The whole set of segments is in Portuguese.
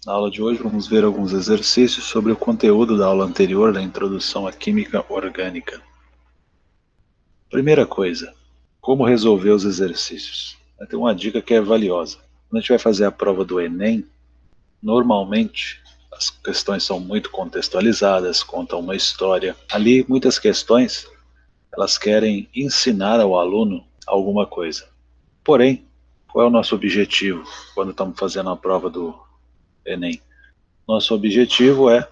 Na aula de hoje vamos ver alguns exercícios sobre o conteúdo da aula anterior da Introdução à Química Orgânica. Primeira coisa, como resolver os exercícios? Vai ter uma dica que é valiosa. Quando a gente vai fazer a prova do Enem, normalmente as questões são muito contextualizadas, contam uma história. Ali, muitas questões, elas querem ensinar ao aluno alguma coisa. Porém, qual é o nosso objetivo quando estamos fazendo a prova do Enem? Nosso objetivo é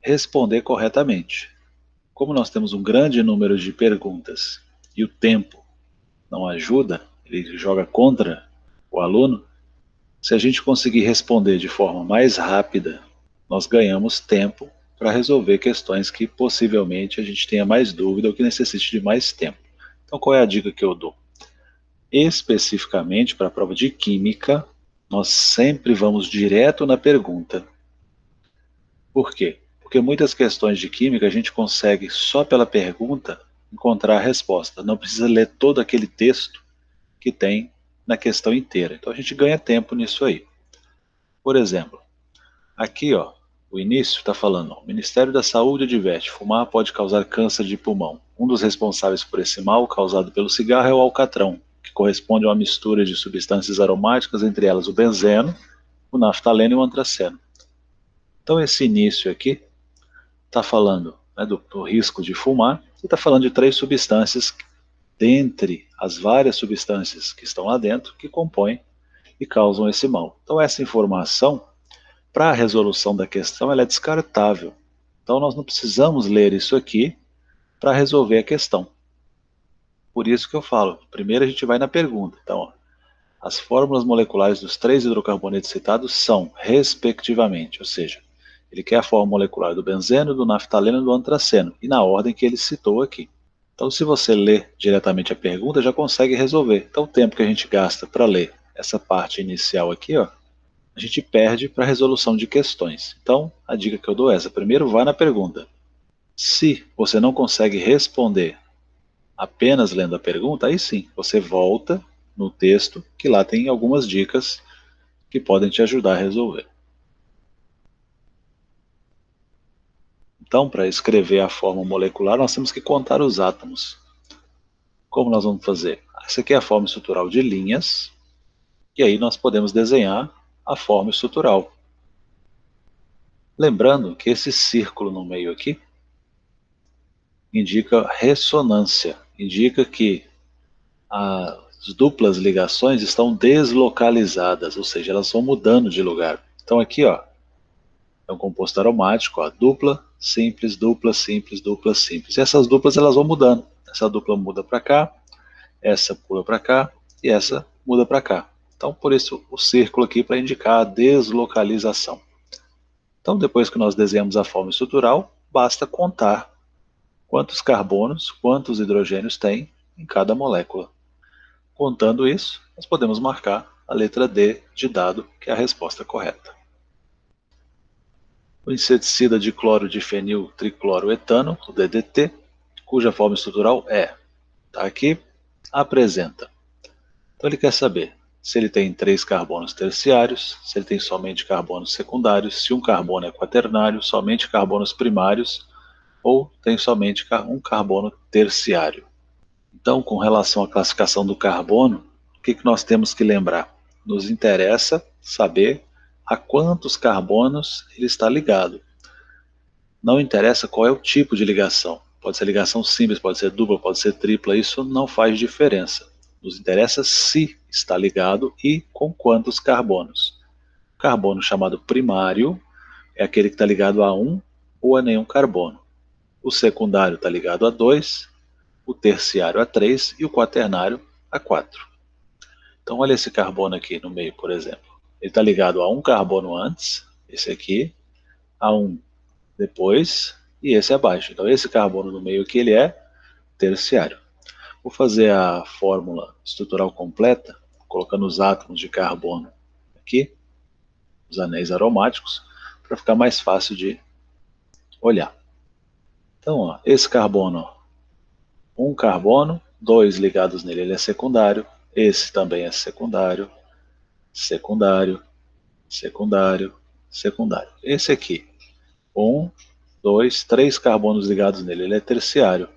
responder corretamente. Como nós temos um grande número de perguntas e o tempo não ajuda, ele joga contra o aluno, se a gente conseguir responder de forma mais rápida, nós ganhamos tempo para resolver questões que possivelmente a gente tenha mais dúvida ou que necessite de mais tempo. Então, qual é a dica que eu dou? Especificamente para a prova de Química, nós sempre vamos direto na pergunta. Por quê? Porque muitas questões de Química a gente consegue só pela pergunta encontrar a resposta. Não precisa ler todo aquele texto que tem na questão inteira. Então a gente ganha tempo nisso aí. Por exemplo, aqui ó, o início está falando, ó, o Ministério da Saúde adverte, fumar pode causar câncer de pulmão. Um dos responsáveis por esse mal causado pelo cigarro é o alcatrão, que corresponde a uma mistura de substâncias aromáticas, entre elas o benzeno, o naftaleno e o antraceno. Então esse início aqui está falando, né, do risco de fumar e está falando de 3 substâncias dentre as várias substâncias que estão lá dentro que compõem e causam esse mal. Então essa informação, para a resolução da questão, ela é descartável. Então nós não precisamos ler isso aqui para resolver a questão. Por isso que eu falo, primeiro a gente vai na pergunta. Então, ó, as fórmulas moleculares dos 3 hidrocarbonetos citados são, respectivamente, ou seja, ele quer a fórmula molecular do benzeno, do naftaleno e do antraceno, e na ordem que ele citou aqui. Então, se você ler diretamente a pergunta, já consegue resolver. Então, o tempo que a gente gasta para ler essa parte inicial aqui, ó, a gente perde para a resolução de questões. Então, a dica que eu dou é essa. Primeiro, vá na pergunta. Se você não consegue responder apenas lendo a pergunta, aí sim, você volta no texto, que lá tem algumas dicas que podem te ajudar a resolver. Então, para escrever a fórmula molecular, nós temos que contar os átomos. Como nós vamos fazer? Essa aqui é a forma estrutural de linhas, e aí nós podemos desenhar a forma estrutural. Lembrando que esse círculo no meio aqui indica ressonância, indica que as duplas ligações estão deslocalizadas, ou seja, elas vão mudando de lugar. Então aqui, ó, é um composto aromático, ó, dupla, simples, dupla, simples, dupla, simples. E essas duplas elas vão mudando. Essa dupla muda para cá, essa pula para cá e essa muda para cá. Então, por isso o círculo aqui para indicar a deslocalização. Então, depois que nós desenhamos a forma estrutural, basta contar quantos carbonos, quantos hidrogênios tem em cada molécula. Contando isso, nós podemos marcar a letra D de dado, que é a resposta correta. O inseticida dicloro-difenil tricloroetano, o DDT, cuja forma estrutural é, está aqui, apresenta. Então ele quer saber se ele tem 3 carbonos terciários, se ele tem somente carbonos secundários, se um carbono é quaternário, somente carbonos primários, ou tem somente um carbono terciário. Então, com relação à classificação do carbono, o que nós temos que lembrar? Nos interessa saber a quantos carbonos ele está ligado. Não interessa qual é o tipo de ligação. Pode ser ligação simples, pode ser dupla, pode ser tripla, isso não faz diferença. Nos interessa se está ligado e com quantos carbonos. O carbono chamado primário é aquele que está ligado a 1 ou a nenhum carbono. O secundário está ligado a 2, o terciário a 3 e o quaternário a 4. Então olha esse carbono aqui no meio, por exemplo. Ele está ligado a um carbono antes, esse aqui, a um depois e esse abaixo. Então esse carbono no meio aqui ele é terciário. Vou fazer a fórmula estrutural completa, colocando os átomos de carbono aqui, os anéis aromáticos, para ficar mais fácil de olhar. Então, ó, esse carbono, ó, um carbono, 2 ligados nele, ele é secundário. Esse também é secundário, secundário, secundário, secundário. Esse aqui, 1, 2, 3 carbonos ligados nele, ele é terciário.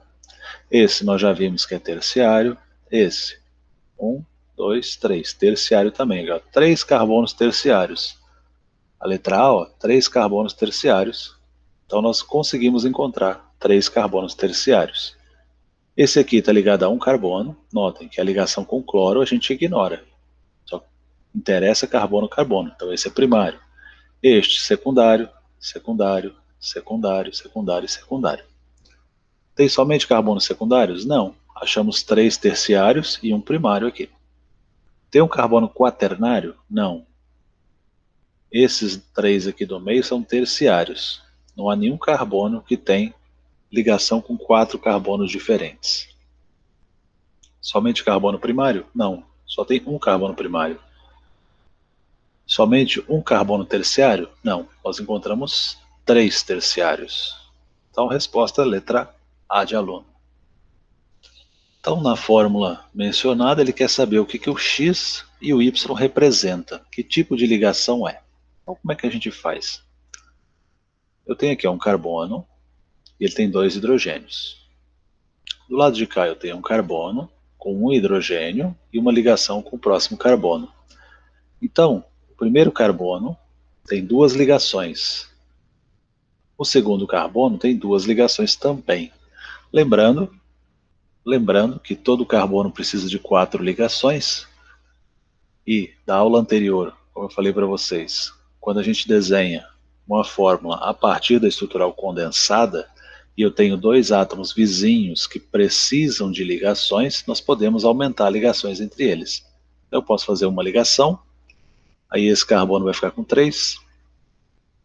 Esse nós já vimos que é terciário. Esse, 1, 2, 3, terciário também. 3 carbonos terciários. A letra A, ó, 3 carbonos terciários. Então nós conseguimos encontrar 3 carbonos terciários. Esse aqui está ligado a um carbono. Notem que a ligação com cloro a gente ignora. Só interessa carbono-carbono. Então esse é primário. Este, secundário, secundário, secundário, secundário e secundário. Tem somente carbonos secundários? Não. Achamos 3 terciários e um primário aqui. Tem um carbono quaternário? Não. Esses 3 aqui do meio são terciários. Não há nenhum carbono que tem ligação com 4 carbonos diferentes. Somente carbono primário? Não. Só tem um carbono primário. Somente um carbono terciário? Não. Nós encontramos 3 terciários. Então, resposta letra A de aluno. Então, na fórmula mencionada, ele quer saber o que o X e o Y representam. Que tipo de ligação é. Então, como é que a gente faz? Eu tenho aqui um carbono e ele tem 2 hidrogênios. Do lado de cá eu tenho um carbono com um hidrogênio e uma ligação com o próximo carbono. Então, o primeiro carbono tem 2 ligações. O segundo carbono tem 2 ligações também. Lembrando que todo carbono precisa de 4 ligações. E da aula anterior, como eu falei para vocês, quando a gente desenha uma fórmula a partir da estrutural condensada, e eu tenho 2 átomos vizinhos que precisam de ligações, nós podemos aumentar ligações entre eles. Eu posso fazer uma ligação, aí esse carbono vai ficar com 3,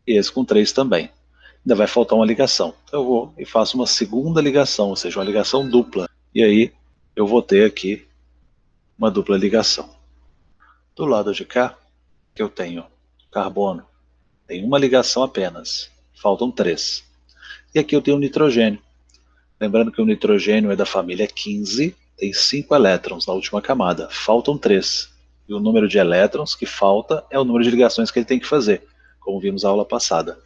e esse com 3 também. Ainda vai faltar uma ligação. Então eu vou e faço uma segunda ligação, ou seja, uma ligação dupla. E aí eu vou ter aqui uma dupla ligação. Do lado de cá, que eu tenho carbono, tem uma ligação apenas, faltam 3. E aqui eu tenho o nitrogênio. Lembrando que o nitrogênio é da família 15, tem 5 elétrons na última camada, faltam 3. E o número de elétrons que falta é o número de ligações que ele tem que fazer, como vimos na aula passada.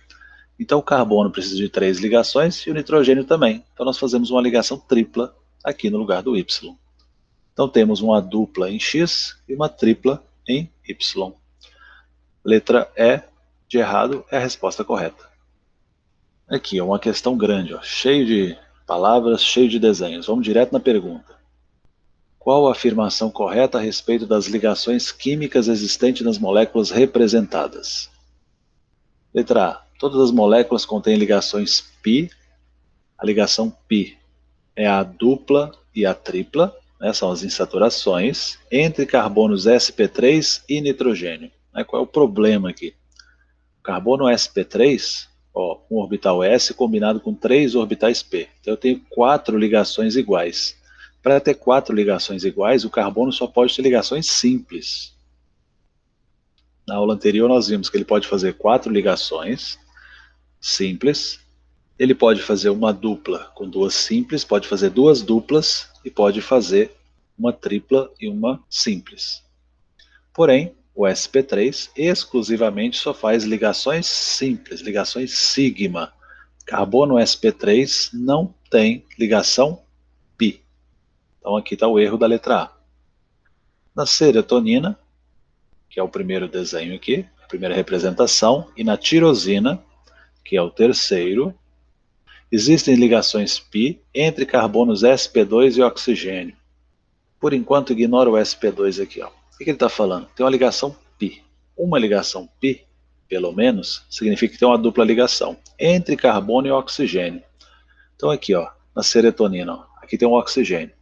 Então o carbono precisa de 3 ligações e o nitrogênio também. Então nós fazemos uma ligação tripla aqui no lugar do Y. Então temos uma dupla em X e uma tripla em Y. Letra E de errado é a resposta correta. Aqui é uma questão grande, ó, cheio de palavras, cheio de desenhos. Vamos direto na pergunta. Qual a afirmação correta a respeito das ligações químicas existentes nas moléculas representadas? Letra A. Todas as moléculas contêm ligações π. A ligação π é a dupla e a tripla, né, são as insaturações, entre carbonos sp3 e nitrogênio. Qual é o problema aqui? O carbono sp3, ó, um orbital s combinado com 3 orbitais p. Então eu tenho 4 ligações iguais. Para ter 4 ligações iguais, o carbono só pode ter ligações simples. Na aula anterior nós vimos que ele pode fazer 4 ligações simples. Ele pode fazer uma dupla com 2 simples, pode fazer 2 duplas e pode fazer uma tripla e uma simples. Porém, o sp3 exclusivamente só faz ligações simples, ligações sigma. Carbono sp3 não tem ligação π. Então aqui está o erro da letra A. Na serotonina, que é o primeiro desenho aqui, a primeira representação, e na tirosina, que é o terceiro, existem ligações π entre carbonos sp2 e oxigênio. Por enquanto, ignora o sp2 aqui. Ó. O que ele está falando? Tem uma ligação π. Uma ligação π, pelo menos, significa que tem uma dupla ligação entre carbono e oxigênio. Então aqui, ó, na serotonina, ó, aqui tem um oxigênio.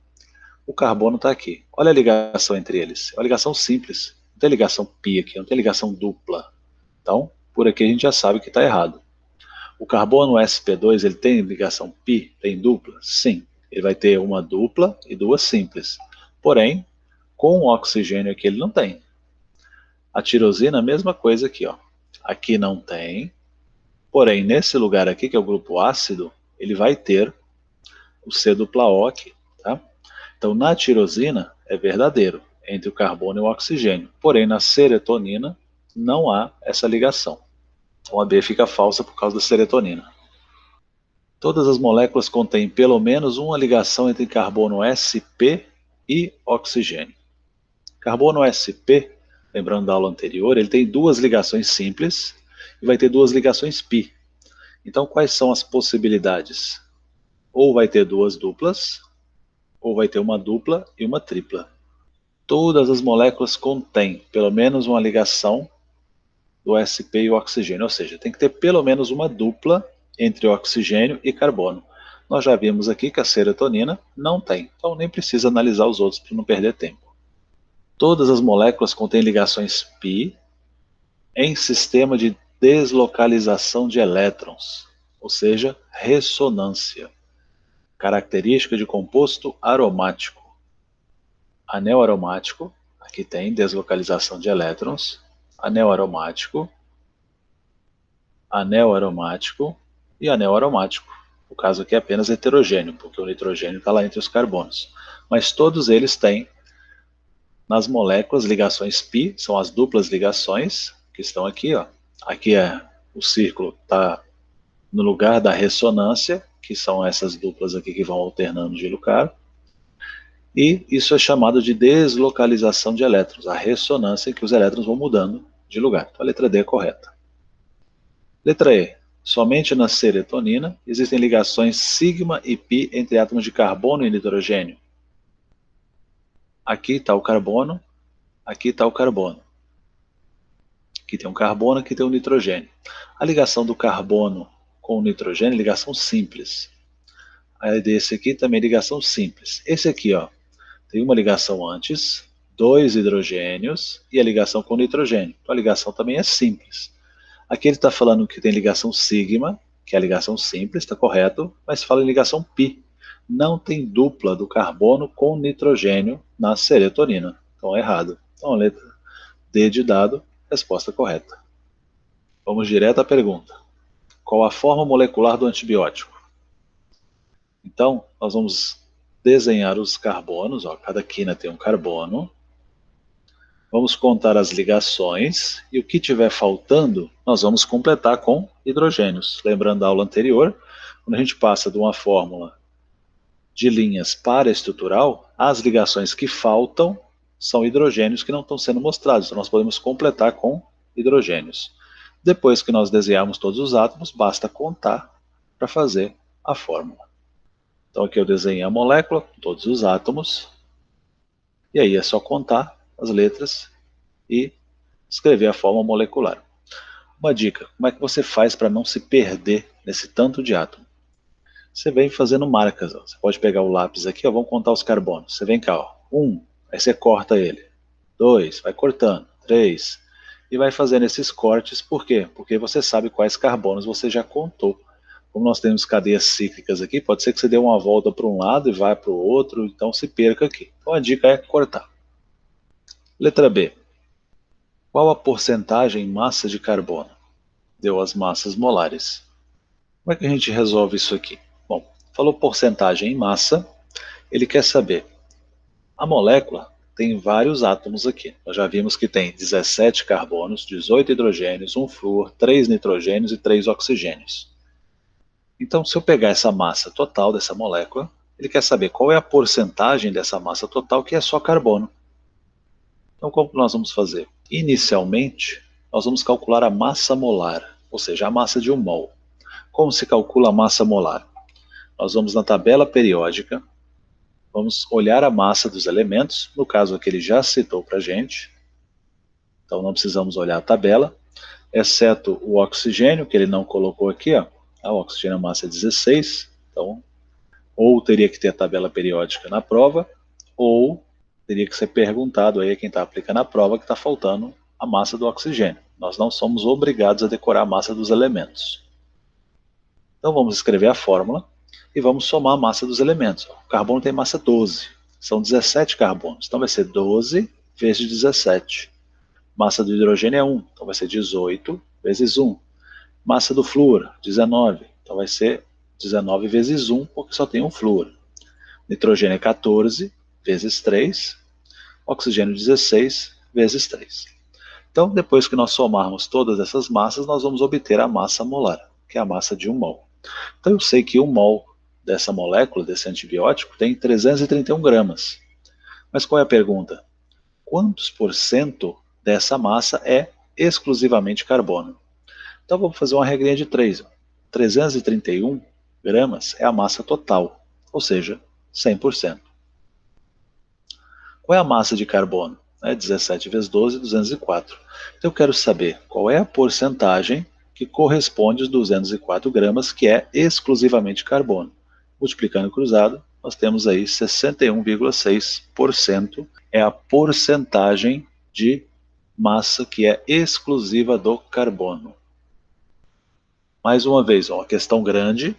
O carbono está aqui. Olha a ligação entre eles. É uma ligação simples. Não tem ligação π aqui, não tem ligação dupla. Então, por aqui a gente já sabe que está errado. O carbono sp2, ele tem ligação π? Tem dupla? Sim. Ele vai ter uma dupla e 2 simples. Porém, com o oxigênio aqui ele não tem. A tirosina, a mesma coisa aqui. Ó. Aqui não tem. Porém, nesse lugar aqui, que é o grupo ácido, ele vai ter o C-O aqui. Tá? Então, na tirosina, é verdadeiro, entre o carbono e o oxigênio. Porém, na serotonina, não há essa ligação. Então a B fica falsa por causa da serotonina. Todas as moléculas contêm pelo menos uma ligação entre carbono sp e oxigênio. Carbono sp, lembrando da aula anterior, ele tem duas ligações simples e vai ter duas ligações pi. Então quais são as possibilidades? Ou vai ter duas duplas, ou vai ter uma dupla e uma tripla. Todas as moléculas contêm pelo menos uma ligação do sp e o oxigênio, ou seja, tem que ter pelo menos uma dupla entre oxigênio e carbono. Nós já vimos aqui que a serotonina não tem, então nem precisa analisar os outros para não perder tempo. Todas as moléculas contêm ligações pi em sistema de deslocalização de elétrons, ou seja, ressonância. Característica de composto aromático. Anel aromático, aqui tem deslocalização de elétrons, anel aromático e anel aromático. O caso aqui é apenas heterogêneo, porque o nitrogênio está lá entre os carbonos. Mas todos eles têm nas moléculas ligações pi, são as duplas ligações que estão aqui. Ó. Aqui é o círculo está no lugar da ressonância, que são essas duplas aqui que vão alternando de lugar. E isso é chamado de deslocalização de elétrons, a ressonância em que os elétrons vão mudando de lugar. Então a letra D é correta. Letra E. Somente na serotonina existem ligações sigma e pi entre átomos de carbono e nitrogênio. Aqui está o carbono, aqui está o carbono. Aqui tem um carbono, aqui tem um nitrogênio. A ligação do carbono com o nitrogênio é ligação simples. A desse aqui também é ligação simples. Esse aqui, ó, tem uma ligação antes, dois hidrogênios e a ligação com o nitrogênio. Então a ligação também é simples. Aqui ele está falando que tem ligação sigma, que é a ligação simples, está correto, mas fala em ligação pi. Não tem dupla do carbono com nitrogênio na serotonina. Então é errado. Então a letra D de dado, resposta correta. Vamos direto à pergunta. Qual a forma molecular do antibiótico? Então, nós vamos desenhar os carbonos, ó, cada quina tem um carbono. Vamos contar as ligações e o que tiver faltando, nós vamos completar com hidrogênios. Lembrando da aula anterior, quando a gente passa de uma fórmula de linhas para estrutural, as ligações que faltam são hidrogênios que não estão sendo mostrados. Então nós podemos completar com hidrogênios. Depois que nós desenharmos todos os átomos, basta contar para fazer a fórmula. Então aqui eu desenhei a molécula, todos os átomos, e aí é só contar as letras e escrever a fórmula molecular. Uma dica, como é que você faz para não se perder nesse tanto de átomo? Você vem fazendo marcas, ó. Você pode pegar o lápis aqui, ó, vamos contar os carbonos. Você vem cá, ó, 1, aí você corta ele, 2, vai cortando, 3, e vai fazendo esses cortes, por quê? Porque você sabe quais carbonos você já contou. Como nós temos cadeias cíclicas aqui, pode ser que você dê uma volta para um lado e vá para o outro, então se perca aqui. Então a dica é cortar. Letra B. Qual a porcentagem em massa de carbono? Deu as massas molares. Como é que a gente resolve isso aqui? Bom, falou porcentagem em massa, ele quer saber. A molécula tem vários átomos aqui. Nós já vimos que tem 17 carbonos, 18 hidrogênios, 1 flúor, 3 nitrogênios e 3 oxigênios. Então, se eu pegar essa massa total dessa molécula, ele quer saber qual é a porcentagem dessa massa total que é só carbono. Então, como nós vamos fazer? Inicialmente, nós vamos calcular a massa molar, ou seja, a massa de 1 mol. Como se calcula a massa molar? Nós vamos na tabela periódica, vamos olhar a massa dos elementos, no caso aqui ele já citou para a gente, então não precisamos olhar a tabela, exceto o oxigênio, que ele não colocou aqui, ó. O oxigênio a massa é 16, então ou teria que ter a tabela periódica na prova, ou teria que ser perguntado aí a quem está aplicando a prova que está faltando a massa do oxigênio. Nós não somos obrigados a decorar a massa dos elementos. Então vamos escrever a fórmula e vamos somar a massa dos elementos. O carbono tem massa 12, são 17 carbonos, então vai ser 12 vezes 17. Massa do hidrogênio é 1, então vai ser 18 vezes 1. Massa do flúor, 19, então vai ser 19 vezes 1, porque só tem um flúor. Nitrogênio é 14 vezes 3, oxigênio 16 vezes 3. Então, depois que nós somarmos todas essas massas, nós vamos obter a massa molar, que é a massa de 1 mol. Então, eu sei que 1 mol dessa molécula, desse antibiótico, tem 331 gramas. Mas qual é a pergunta? Quantos por cento dessa massa é exclusivamente carbono? Então, vamos fazer uma regrinha de 3. 331 gramas é a massa total, ou seja, 100%. Qual é a massa de carbono? 17 vezes 12, 204. Então eu quero saber qual é a porcentagem que corresponde aos 204 gramas, que é exclusivamente carbono. Multiplicando cruzado, nós temos aí 61,6% é a porcentagem de massa que é exclusiva do carbono. Mais uma vez, uma questão grande.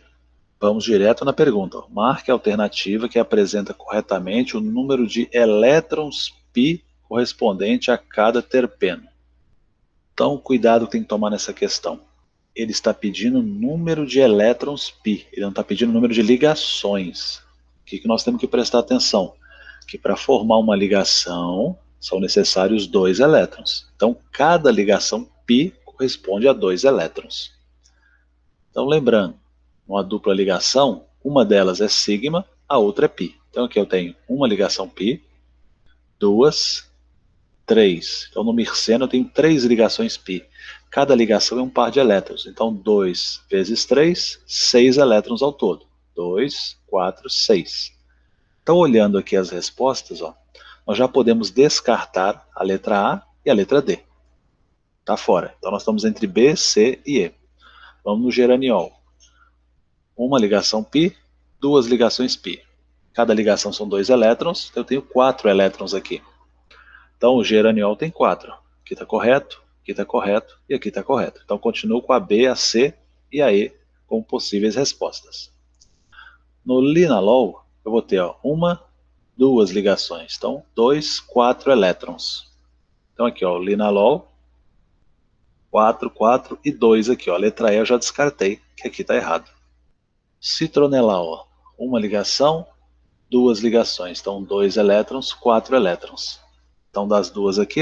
Vamos direto na pergunta. Marque a alternativa que apresenta corretamente o número de elétrons π correspondente a cada terpeno. Então, cuidado que tem que tomar nessa questão. Ele está pedindo número de elétrons π, ele não está pedindo número de ligações. O que nós temos que prestar atenção? Que para formar uma ligação são necessários 2 elétrons. Então, cada ligação π corresponde a 2 elétrons. Então, lembrando, uma dupla ligação, uma delas é sigma, a outra é π. Então aqui eu tenho uma ligação π, 2, 3. Então no mirceno eu tenho 3 ligações π. Cada ligação é um par de elétrons. Então 2 vezes 3, 6 elétrons ao todo. 2, 4, 6. Então olhando aqui as respostas, nós já podemos descartar a letra A e a letra D. Está fora. Então nós estamos entre B, C e E. Vamos no geraniol. Uma ligação π, 2 ligações π. Cada ligação são 2 elétrons, então eu tenho 4 elétrons aqui. Então o geraniol tem 4. Aqui está correto, aqui está correto e aqui está correto. Então continuo com a B, a C e a E como possíveis respostas. No linalol, eu vou ter 1, 2 ligações. Então 2, 4 elétrons. Então aqui o linalol, 4, 4 e 2 aqui. A letra E eu já descartei, que aqui está errado. Citronelal, uma ligação, 2 ligações, então 2 elétrons, 4 elétrons. Então das duas aqui,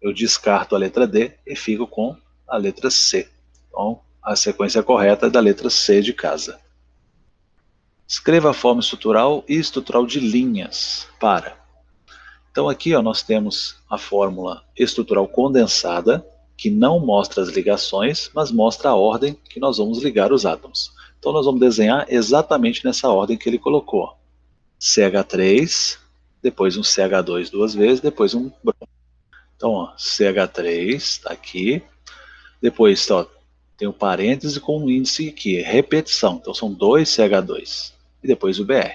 eu descarto a letra D e fico com a letra C. Então a sequência correta é da letra C de casa. Escreva a forma estrutural e estrutural de linhas para. Então aqui nós temos a fórmula estrutural condensada, que não mostra as ligações, mas mostra a ordem que nós vamos ligar os átomos. Então nós vamos desenhar exatamente nessa ordem que ele colocou. CH3, depois um CH2 duas vezes, depois um bromo. Então CH3 está aqui, depois tem o parêntese com um índice aqui, repetição. Então são 2 CH2 e depois o Br.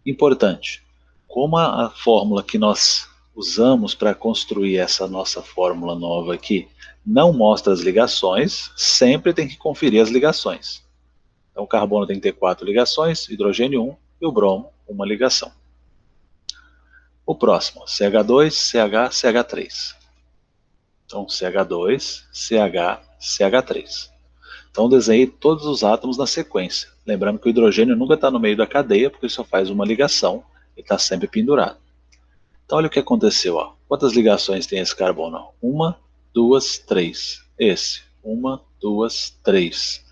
Importante, como a fórmula que nós usamos para construir essa nossa fórmula nova aqui não mostra as ligações, sempre tem que conferir as ligações. Então o carbono tem que ter 4 ligações, hidrogênio 1 e o bromo 1 ligação. O próximo, CH2, CH, CH3. Então CH2, CH, CH3. Então desenhei todos os átomos na sequência. Lembrando que o hidrogênio nunca está no meio da cadeia, porque só faz uma ligação, ele está sempre pendurado. Então olha o que aconteceu. Quantas ligações tem esse carbono? 1, 2, 3. Esse, 1, 2, 3.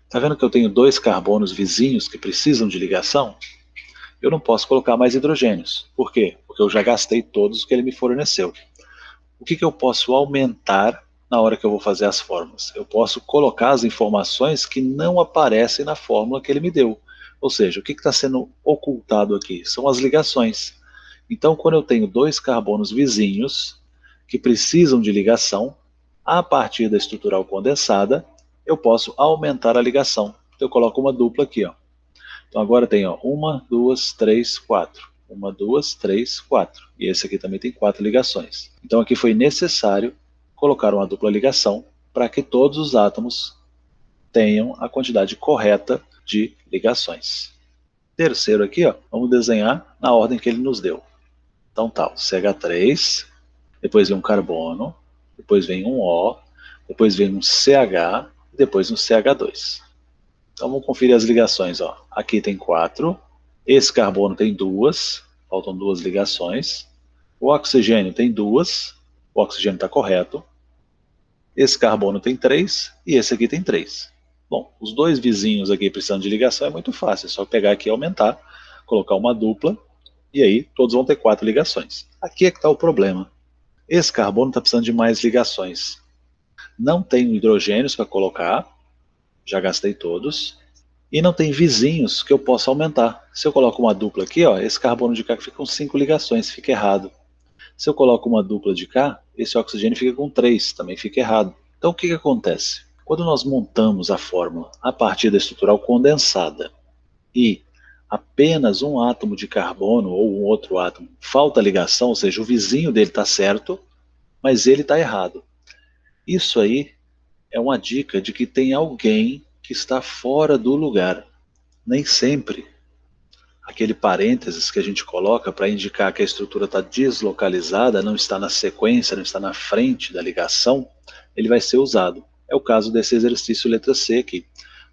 Está vendo que eu tenho 2 carbonos vizinhos que precisam de ligação? Eu não posso colocar mais hidrogênios. Por quê? Porque eu já gastei todos que ele me forneceu. O que eu posso aumentar na hora que eu vou fazer as fórmulas? Eu posso colocar as informações que não aparecem na fórmula que ele me deu. Ou seja, o que está sendo ocultado aqui? São as ligações. Então, quando eu tenho 2 carbonos vizinhos que precisam de ligação, a partir da estrutural condensada, eu posso aumentar a ligação. Então eu coloco uma dupla aqui. Então agora tem 1, 2, 3, 4. 1, 2, 3, 4. E esse aqui também tem 4 ligações. Então aqui foi necessário colocar uma dupla ligação para que todos os átomos tenham a quantidade correta de ligações. Terceiro aqui, vamos desenhar na ordem que ele nos deu. Então tá, o CH3, depois vem um carbono, depois vem um O, depois vem um CH, e depois um CH2. Então vamos conferir as ligações. Aqui tem 4, esse carbono tem 2, faltam 2 ligações. O oxigênio tem 2, O oxigênio está correto. Esse carbono tem 3 e esse aqui tem 3. Bom, os dois vizinhos aqui precisando de ligação é muito fácil. É só pegar aqui e aumentar, colocar uma dupla, e aí todos vão ter 4 ligações. Aqui é que está o problema. Esse carbono está precisando de mais ligações. Não tenho hidrogênios para colocar, já gastei todos. E não tem vizinhos que eu possa aumentar. Se eu coloco uma dupla aqui, ó, esse carbono de cá fica com 5 ligações, fica errado. Se eu coloco uma dupla de cá, esse oxigênio fica com 3, também fica errado. Então o que acontece? Quando nós montamos a fórmula a partir da estrutural condensada e apenas um átomo de carbono ou um outro átomo falta ligação, ou seja, o vizinho dele está certo, mas ele está errado. Isso aí é uma dica de que tem alguém que está fora do lugar. Nem sempre aquele parênteses que a gente coloca para indicar que a estrutura está deslocalizada, não está na sequência, não está na frente da ligação, ele vai ser usado. É o caso desse exercício letra C aqui.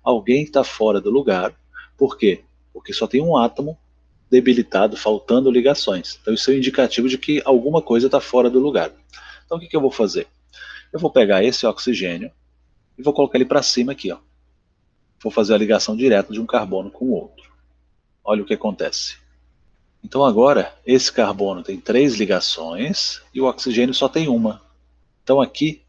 Alguém está fora do lugar. Por quê? Porque só tem um átomo debilitado, faltando ligações. Então isso é um indicativo de que alguma coisa está fora do lugar. Então o que eu vou fazer? Eu vou pegar esse oxigênio e vou colocar ele para cima aqui, ó. Vou fazer a ligação direta de um carbono com o outro. Olha o que acontece. Então agora, esse carbono tem 3 ligações e o oxigênio só tem uma. Então aqui,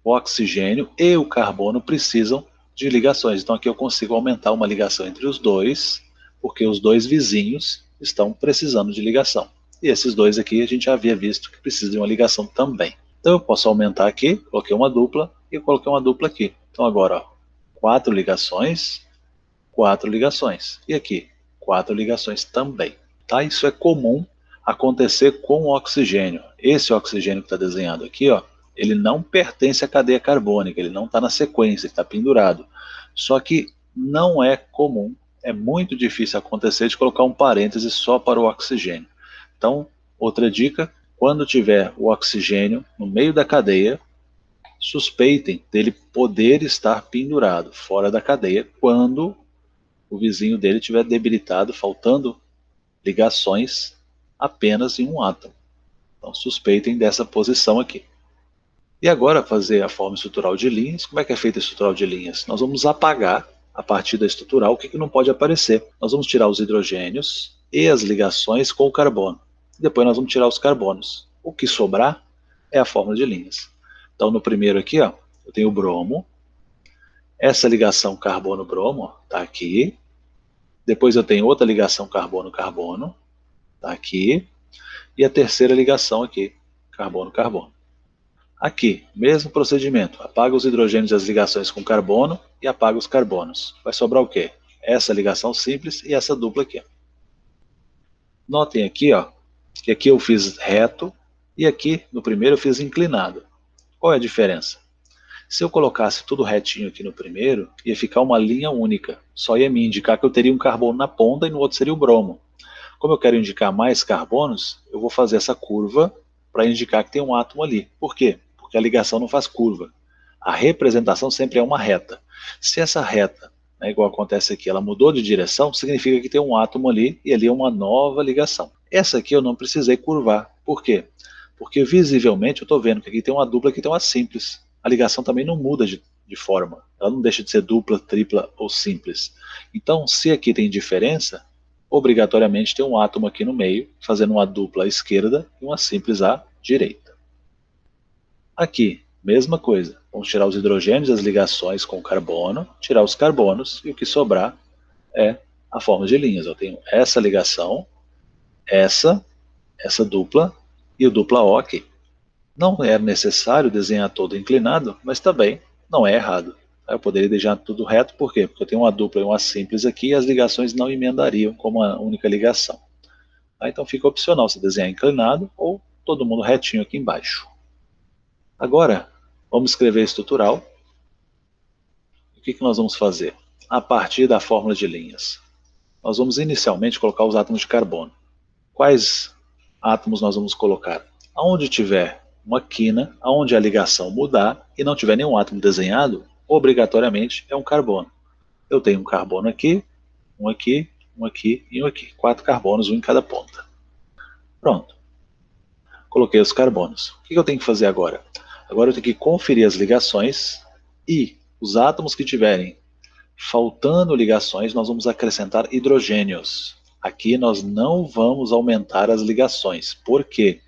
o oxigênio e o carbono precisam de ligações. Então aqui eu consigo aumentar uma ligação entre os dois, porque os dois vizinhos estão precisando de ligação. E esses dois aqui a gente já havia visto que precisam de uma ligação também. Então eu posso aumentar aqui, coloquei uma dupla e coloquei uma dupla aqui. Então agora, ó, 4 ligações, 4 ligações. E aqui, 4 ligações também. Tá? Isso é comum acontecer com o oxigênio. Esse oxigênio que está desenhado aqui, ó, ele não pertence à cadeia carbônica, ele não está na sequência, ele está pendurado. Só que não é comum, é muito difícil acontecer de colocar um parêntese só para o oxigênio. Então, outra dica, quando tiver o oxigênio no meio da cadeia, suspeitem dele poder estar pendurado fora da cadeia quando o vizinho dele estiver debilitado, faltando ligações apenas em um átomo. Então suspeitem dessa posição aqui. E agora fazer a forma estrutural de linhas. Como é que é feita a estrutural de linhas? Nós vamos apagar a partir da estrutural o que não pode aparecer. Nós vamos tirar os hidrogênios e as ligações com o carbono. Depois nós vamos tirar os carbonos. O que sobrar é a forma de linhas. Então no primeiro aqui, ó, eu tenho o bromo. Essa ligação carbono-bromo está aqui. Depois eu tenho outra ligação carbono-carbono, está aqui. E a terceira ligação aqui, carbono-carbono. Aqui, mesmo procedimento, apaga os hidrogênios e as ligações com carbono e apaga os carbonos. Vai sobrar o quê? Essa ligação simples e essa dupla aqui. Notem aqui, ó, que aqui eu fiz reto e aqui no primeiro eu fiz inclinado. Qual é a diferença? Se eu colocasse tudo retinho aqui no primeiro, ia ficar uma linha única. Só ia me indicar que eu teria um carbono na ponta e no outro seria o bromo. Como eu quero indicar mais carbonos, eu vou fazer essa curva para indicar que tem um átomo ali. Por quê? Porque a ligação não faz curva. A representação sempre é uma reta. Se essa reta, né, igual acontece aqui, ela mudou de direção, significa que tem um átomo ali e ali é uma nova ligação. Essa aqui eu não precisei curvar. Por quê? Porque visivelmente eu estou vendo que aqui tem uma dupla, aqui tem uma simples. A ligação também não muda de forma. Ela não deixa de ser dupla, tripla ou simples. Então, se aqui tem diferença, obrigatoriamente tem um átomo aqui no meio, fazendo uma dupla à esquerda e uma simples à direita. Aqui, mesma coisa. Vamos tirar os hidrogênios, as ligações com o carbono, tirar os carbonos, e o que sobrar é a forma de linhas. Eu tenho essa ligação, essa dupla e o dupla O aqui. Não é necessário desenhar todo inclinado, mas também não é errado. Eu poderia deixar tudo reto, por quê? Porque eu tenho uma dupla e uma simples aqui e as ligações não emendariam como uma única ligação. Então fica opcional se desenhar inclinado ou todo mundo retinho aqui embaixo. Agora, vamos escrever estrutural. O que nós vamos fazer? A partir da fórmula de linhas. Nós vamos inicialmente colocar os átomos de carbono. Quais átomos nós vamos colocar? Aonde tiver uma quina, aonde a ligação mudar e não tiver nenhum átomo desenhado, obrigatoriamente é um carbono. Eu tenho um carbono aqui, um aqui, um aqui e um aqui. 4 carbonos, um em cada ponta. Pronto. Coloquei os carbonos. O que eu tenho que fazer agora? Agora eu tenho que conferir as ligações e os átomos que tiverem faltando ligações, nós vamos acrescentar hidrogênios. Aqui nós não vamos aumentar as ligações. Por quê?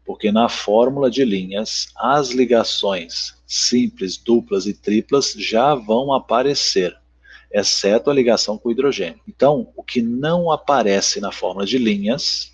Porque na fórmula de linhas, as ligações simples, duplas e triplas já vão aparecer, exceto a ligação com o hidrogênio. Então, o que não aparece na fórmula de linhas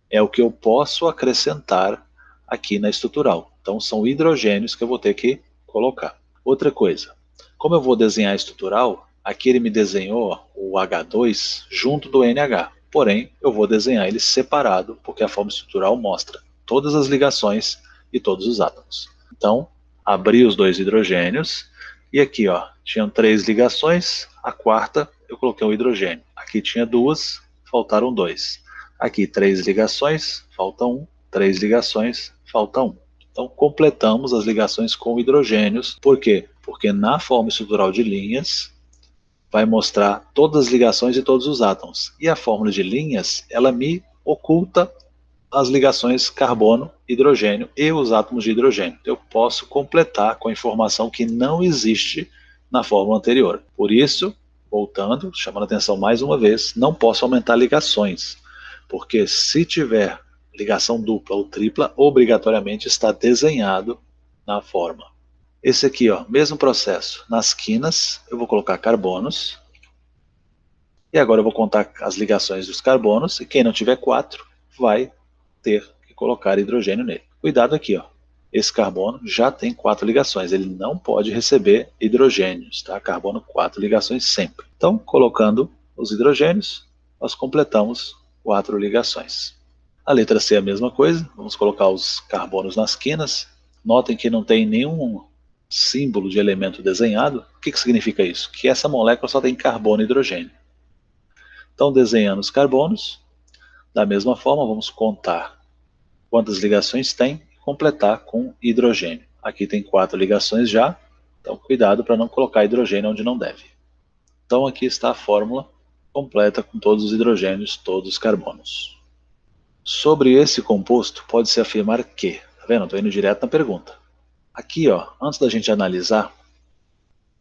é o que eu posso acrescentar aqui na estrutural. Então, são hidrogênios que eu vou ter que colocar. Outra coisa, como eu vou desenhar a estrutural, aqui ele me desenhou o H2 junto do NH. Porém, eu vou desenhar ele separado, porque a forma estrutural mostra todas as ligações e todos os átomos. Então, abri os dois hidrogênios, e aqui ó, tinham 3 ligações, a quarta eu coloquei um hidrogênio. Aqui tinha 2, faltaram 2. Aqui 3 ligações, falta 1, 3 ligações, falta 1. Então, completamos as ligações com hidrogênios. Por quê? Porque na forma estrutural de linhas, vai mostrar todas as ligações de todos os átomos. E a fórmula de linhas, ela me oculta as ligações carbono, hidrogênio e os átomos de hidrogênio. Eu posso completar com a informação que não existe na fórmula anterior. Por isso, voltando, chamando a atenção mais uma vez, não posso aumentar ligações, porque se tiver ligação dupla ou tripla, obrigatoriamente está desenhado na forma. Esse aqui, ó, mesmo processo. Nas quinas, eu vou colocar carbonos. E agora eu vou contar as ligações dos carbonos. E quem não tiver 4, vai ter que colocar hidrogênio nele. Cuidado aqui, ó. Esse carbono já tem 4 ligações. Ele não pode receber hidrogênios, tá? Carbono 4 ligações sempre. Então, colocando os hidrogênios, nós completamos 4 ligações. A letra C é a mesma coisa. Vamos colocar os carbonos nas quinas. Notem que não tem nenhum símbolo de elemento desenhado. O que significa isso? Que essa molécula só tem carbono e hidrogênio. Então, desenhando os carbonos, da mesma forma, vamos contar quantas ligações tem e completar com hidrogênio. Aqui tem 4 ligações já, então cuidado para não colocar hidrogênio onde não deve. Então, aqui está a fórmula completa com todos os hidrogênios, todos os carbonos. Sobre esse composto, pode-se afirmar que, tá vendo? Estou indo direto na pergunta. Aqui, ó, antes da gente analisar,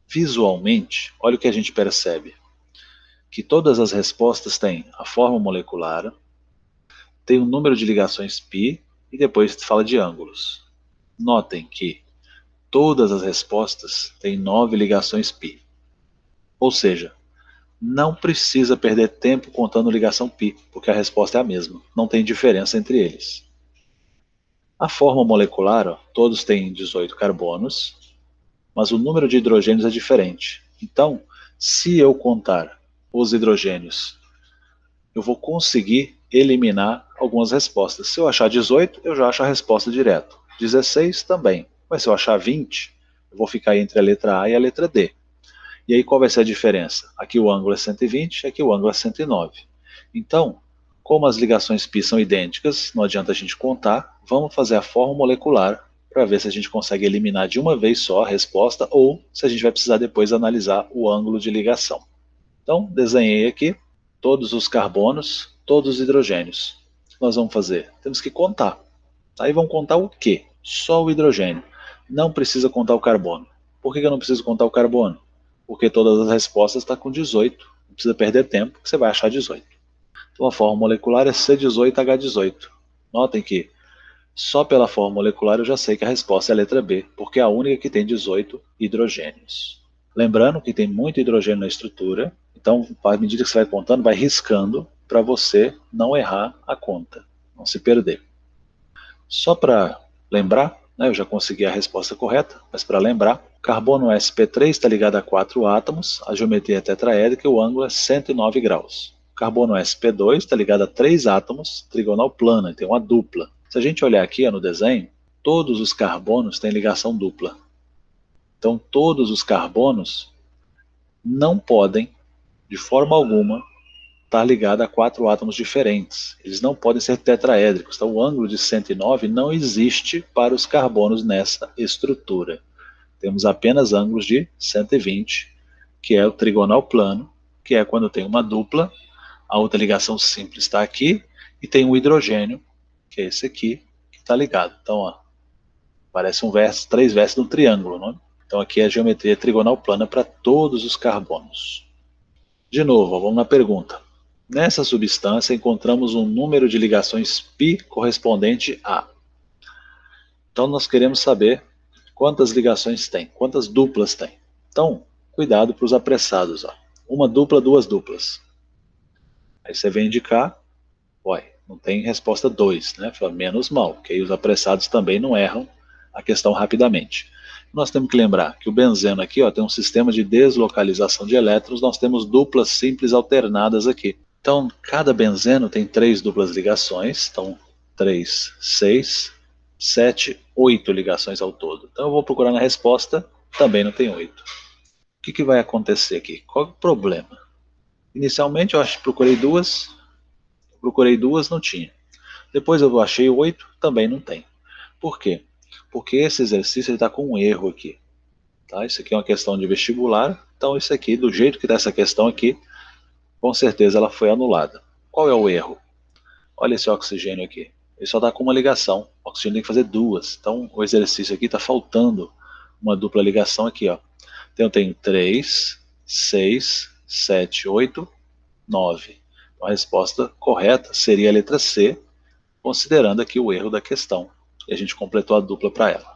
visualmente, olha o que a gente percebe. Que todas as respostas têm a forma molecular, tem um número de ligações π e depois fala de ângulos. Notem que todas as respostas têm 9 ligações π. Ou seja, não precisa perder tempo contando ligação π, porque a resposta é a mesma, não tem diferença entre eles. A forma molecular, ó, todos têm 18 carbonos, mas o número de hidrogênios é diferente. Então, se eu contar os hidrogênios, eu vou conseguir eliminar algumas respostas. Se eu achar 18, eu já acho a resposta direto. 16 também. Mas se eu achar 20, eu vou ficar entre a letra A e a letra D. E aí qual vai ser a diferença? Aqui o ângulo é 120, aqui o ângulo é 109. Então, como as ligações π são idênticas, não adianta a gente contar, vamos fazer a forma molecular para ver se a gente consegue eliminar de uma vez só a resposta ou se a gente vai precisar depois analisar o ângulo de ligação. Então, desenhei aqui todos os carbonos, todos os hidrogênios. O que nós vamos fazer? Temos que contar. Aí vamos contar o quê? Só o hidrogênio. Não precisa contar o carbono. Por que eu não preciso contar o carbono? Porque todas as respostas estão com 18. Não precisa perder tempo, que você vai achar 18. Então a forma molecular é C18H18. Notem que só pela forma molecular eu já sei que a resposta é a letra B, porque é a única que tem 18 hidrogênios. Lembrando que tem muito hidrogênio na estrutura, então à medida que você vai contando, vai riscando para você não errar a conta, não se perder. Só para lembrar, né, eu já consegui a resposta correta, mas para lembrar, o carbono sp3 está ligado a 4 átomos, a geometria é tetraédrica e o ângulo é 109 graus. O carbono sp2 está ligado a 3 átomos, trigonal plana, tem uma dupla. Se a gente olhar aqui no desenho, todos os carbonos têm ligação dupla. Então todos os carbonos não podem, de forma alguma, estar ligados a 4 átomos diferentes. Eles não podem ser tetraédricos. Então o ângulo de 109 não existe para os carbonos nessa estrutura. Temos apenas ângulos de 120, que é o trigonal plano, que é quando tem uma dupla, a outra ligação simples está aqui, e tem um hidrogênio, que é esse aqui, que está ligado. Então, ó, parece um verso, 3 versos de um triângulo, não é? Então aqui é a geometria trigonal plana para todos os carbonos. De novo, ó, vamos na pergunta. Nessa substância encontramos um número de ligações π correspondente a. Então nós queremos saber quantas ligações tem, quantas duplas tem. Então, cuidado para os apressados. Ó. Uma dupla, duas duplas. Aí você vem indicar, uai, não tem resposta 2, né? Fala, menos mal, porque aí os apressados também não erram a questão rapidamente. Nós temos que lembrar que o benzeno aqui ó, tem um sistema de deslocalização de elétrons, nós temos duplas simples alternadas aqui. Então, cada benzeno tem 3 duplas ligações, então 3, 6, 7, 8 ligações ao todo. Então eu vou procurar na resposta, também não tem 8. O que vai acontecer aqui? Qual é o problema? Inicialmente eu procurei duas, não tinha. Depois eu achei 8, também não tem. Por quê? Porque esse exercício está com um erro aqui. Tá? Isso aqui é uma questão de vestibular, então isso aqui, do jeito que está essa questão aqui, com certeza ela foi anulada. Qual é o erro? Olha esse oxigênio aqui. Ele só está com uma ligação. O oxigênio tem que fazer duas. Então o exercício aqui está faltando uma dupla ligação aqui. Ó. Então eu tenho 3, 6, 7, 8, 9. Então a resposta correta seria a letra C, considerando aqui o erro da questão. E a gente completou a dupla para ela.